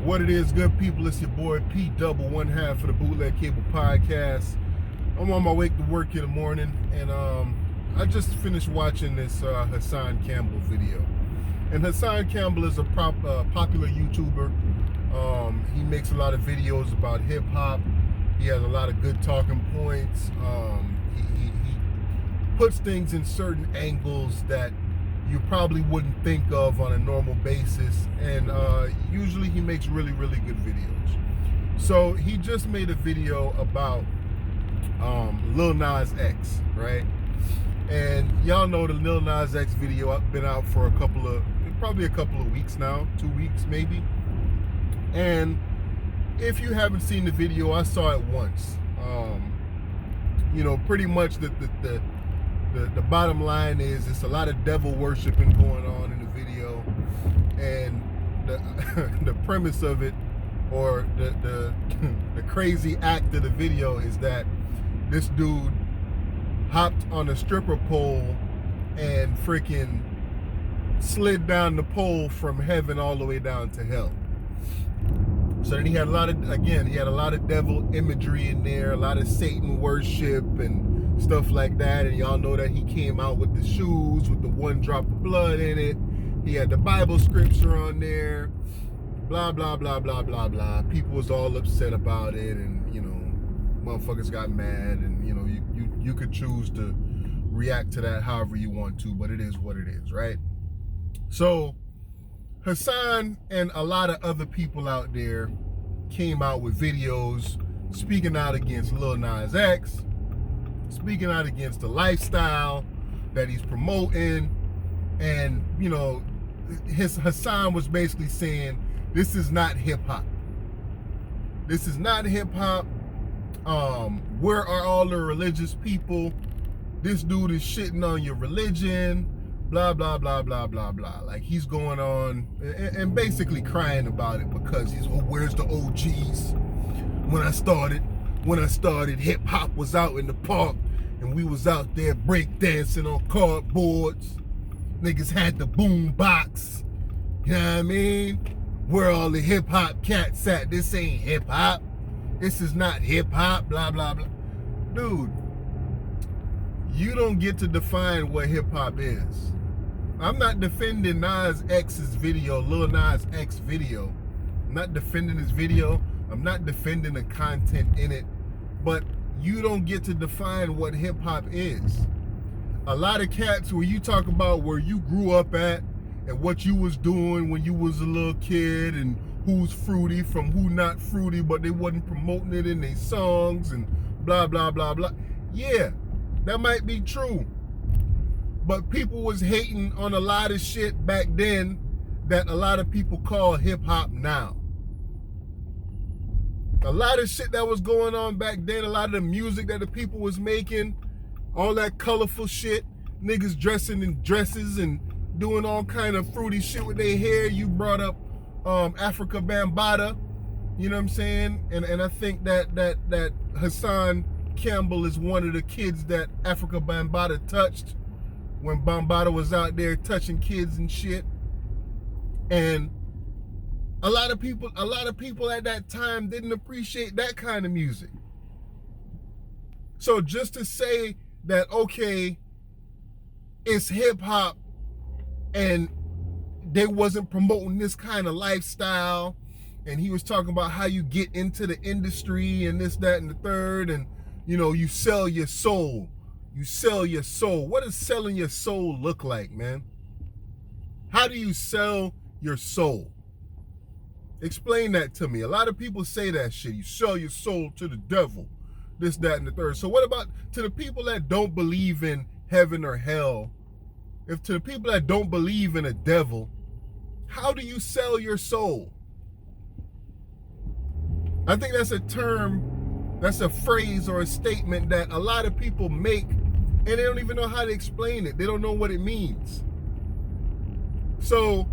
What it is, good people, it's your boy P Double, one half of the Bootleg Cable Podcast. I'm on my way to work in the morning, and I just finished watching this Hassan Campbell video. And Hassan Campbell is a popular YouTuber. He makes a lot of videos about hip hop. He has a lot of good talking points. He puts things in certain angles that you probably wouldn't think of on a normal basis, and usually he makes really good videos. So he just made a video about Lil Nas X, right? And y'all know the Lil Nas X video been out for probably a couple of weeks now, 2 weeks maybe. And if you haven't seen the video, I saw it once. Pretty much the bottom line is it's a lot of devil worshiping going on in the video, and the premise of it, or the crazy act of the video, is that this dude hopped on a stripper pole and freaking slid down the pole from heaven all the way down to hell. So then he had a lot of devil imagery in there, a lot of Satan worship and stuff like that. And y'all know that he came out with the shoes with the 1 drop of blood in it. He had the Bible scripture on there, blah blah blah blah blah blah. People was all upset about it, and motherfuckers got mad, and you could choose to react to that however you want to, but it is what it is, right? So Hassan and a lot of other people out there came out with videos speaking out against Lil Nas X, speaking out against the lifestyle that he's promoting. And Hassan was basically saying, this is not hip hop. This is not hip hop. Where are all the religious people? This dude is shitting on your religion, blah blah blah blah blah blah. Like, he's going on and basically crying about it, because where's the OGs? When I started, hip hop was out in the park, and we was out there break dancing on cardboards. Niggas had the boom box. You know what I mean? Where all the hip hop cats at? This ain't hip hop. This is not hip hop, blah blah blah. Dude, you don't get to define what hip hop is. I'm not defending Nas X's video, Lil Nas X video. I'm not defending his video. I'm not defending the content in it. But you don't get to define what hip hop is. A lot of cats, when you talk about where you grew up at and what you was doing when you was a little kid, and who's fruity from who not fruity, but they wasn't promoting it in their songs and blah blah blah blah. Yeah, that might be true. But people was hating on a lot of shit back then that a lot of people call hip hop now. A lot of shit that was going on back then, a lot of the music that the people was making, all that colorful shit, niggas dressing in dresses and doing all kind of fruity shit with their hair. You brought up Africa Bambaataa, you know what I'm saying? And I think that Hassan Campbell is one of the kids that Africa Bambaataa touched when Bambaataa was out there touching kids and shit. And a lot of people at that time didn't appreciate that kind of music. So just to say that, okay, it's hip hop and they wasn't promoting this kind of lifestyle, and he was talking about how you get into the industry and this, that, and the third, and you sell your soul. You sell your soul. What does selling your soul look like, man? How do you sell your soul? Explain that to me. A lot of people say that shit. You sell your soul to the devil, this, that, and the third. So what about to the people that don't believe in heaven or hell? If to the people that don't believe in a devil, how do you sell your soul? I think that's a term, that's a phrase or a statement that a lot of people make, and they don't even know how to explain it. They don't know what it means. So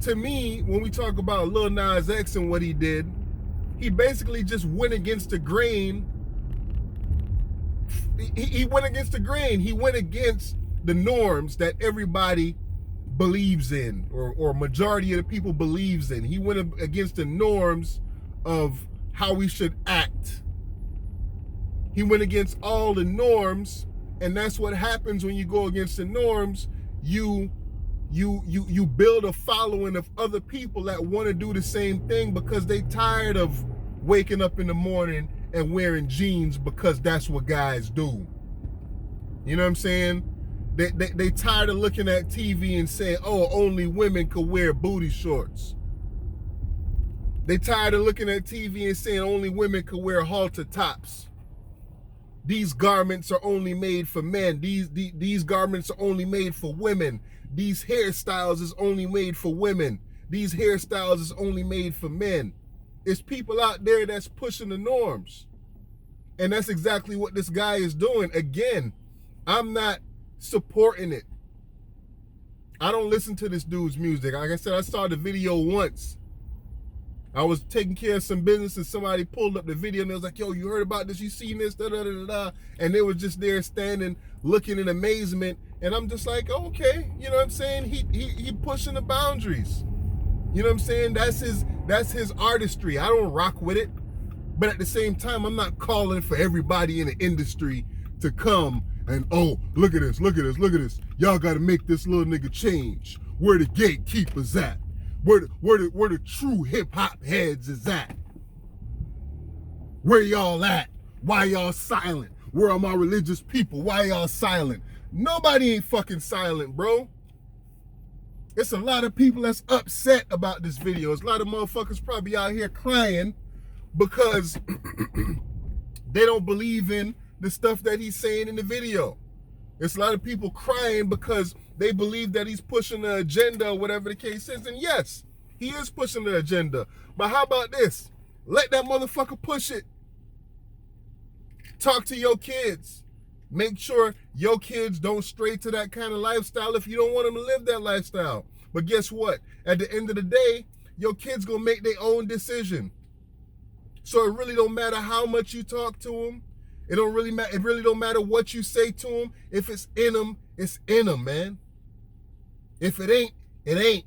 to me, when we talk about Lil Nas X and what he did, he basically just went against the grain. He went against the grain. He went against the norms that everybody believes in, or majority of the people believes in. He went against the norms of how we should act. He went against all the norms, and that's what happens when you go against the norms. You build a following of other people that want to do the same thing because they tired of waking up in the morning and wearing jeans because that's what guys do. You know what I'm saying? They tired of looking at TV and saying, oh, only women could wear booty shorts. They tired of looking at TV and saying only women could wear halter tops. These garments are only made for men. These garments are only made for women. These hairstyles is only made for women. These hairstyles is only made for men. It's people out there that's pushing the norms. And that's exactly what this guy is doing. Again, I'm not supporting it. I don't listen to this dude's music. Like I said, I saw the video once. I was taking care of some business and somebody pulled up the video and they was like, yo, you heard about this? You seen this? Da, da, da, da, da. And they were just there standing, looking in amazement. And I'm just like, oh, okay. You know what I'm saying? He pushing the boundaries. You know what I'm saying? That's his artistry. I don't rock with it. But at the same time, I'm not calling for everybody in the industry to come and, oh, look at this, look at this, look at this. Y'all got to make this little nigga change. Where the gatekeepers at? Where the true hip hop heads is at? Where y'all at? Why y'all silent? Where are my religious people? Why y'all silent? Nobody ain't fucking silent, bro. It's a lot of people that's upset about this video. There's a lot of motherfuckers probably out here crying because they don't believe in the stuff that he's saying in the video. It's a lot of people crying because they believe that he's pushing the agenda or whatever the case is. And yes, he is pushing the agenda. But how about this? Let that motherfucker push it. Talk to your kids. Make sure your kids don't stray to that kind of lifestyle if you don't want them to live that lifestyle. But guess what? At the end of the day, your kids gonna make their own decision. So it really don't matter how much you talk to them. It really don't matter what you say to them. If it's in them, it's in them, man. If it ain't, it ain't.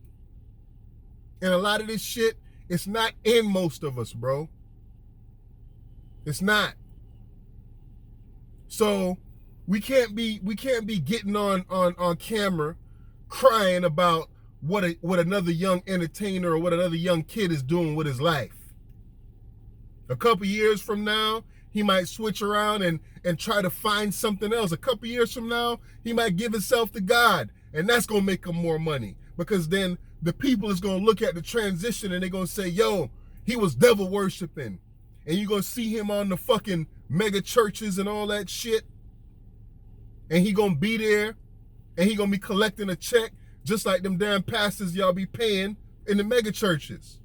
And a lot of this shit, it's not in most of us, bro. It's not. So we can't be getting on camera crying about what another young entertainer or what another young kid is doing with his life. A couple years from now, he might switch around and try to find something else. A couple years from now, he might give himself to God, and that's gonna make him more money. Because then the people is gonna look at the transition and they're gonna say, yo, he was devil worshiping. And you're gonna see him on the fucking mega churches and all that shit. And he gonna be there and he gonna be collecting a check just like them damn pastors y'all be paying in the mega churches.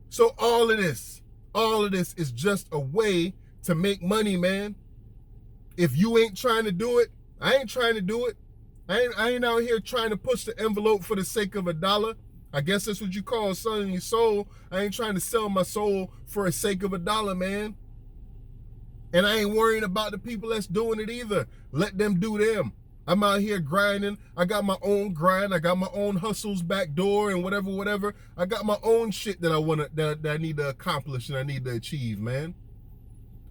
So all of this is just a way to make money, man. If you ain't trying to do it, I ain't trying to do it. I ain't out here trying to push the envelope for the sake of $1. I guess that's what you call selling your soul. I ain't trying to sell my soul for the sake of $1, man. And I ain't worrying about the people that's doing it either. Let them do them. I'm out here grinding. I got my own grind. I got my own hustles back door and whatever. I got my own shit that I need to accomplish and I need to achieve, man.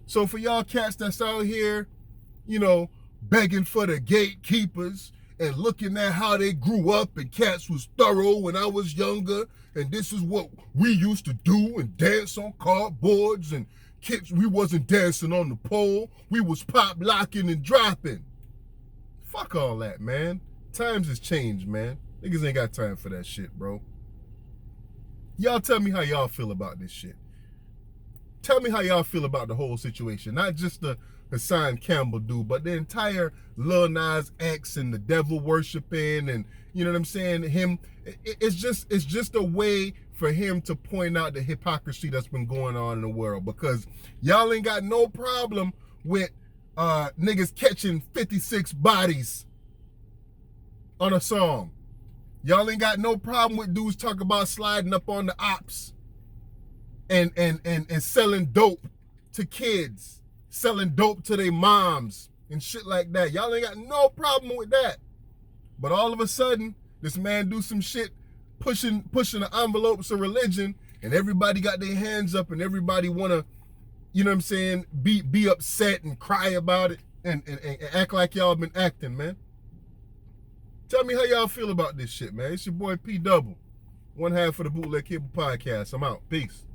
So for y'all cats that's out here, you know, begging for the gatekeepers and looking at how they grew up and cats was thorough when I was younger and this is what we used to do and dance on cardboards and kids, we wasn't dancing on the pole. We was pop locking and dropping. Fuck all that, man. Times has changed, man. Niggas ain't got time for that shit, bro. Y'all tell me how y'all feel about this shit. Tell me how y'all feel about the whole situation. Not just the Hassan Campbell dude, but the entire Lil Nas X and the devil worshiping and, you know what I'm saying, him. It's just a way for him to point out the hypocrisy that's been going on in the world, because y'all ain't got no problem with niggas catching 56 bodies on a song. Y'all ain't got no problem with dudes talking about sliding up on the ops and selling dope to kids, selling dope to their moms and shit like that. Y'all ain't got no problem with that. But all of a sudden, This man do some shit, pushing the envelopes of religion, and everybody got their hands up, and everybody wanna, you know what I'm saying, be upset and cry about it, and act like y'all been acting, man. Tell me how y'all feel about this shit, man. It's your boy P Double, one half of the Bootleg Cable Podcast. I'm out. Peace.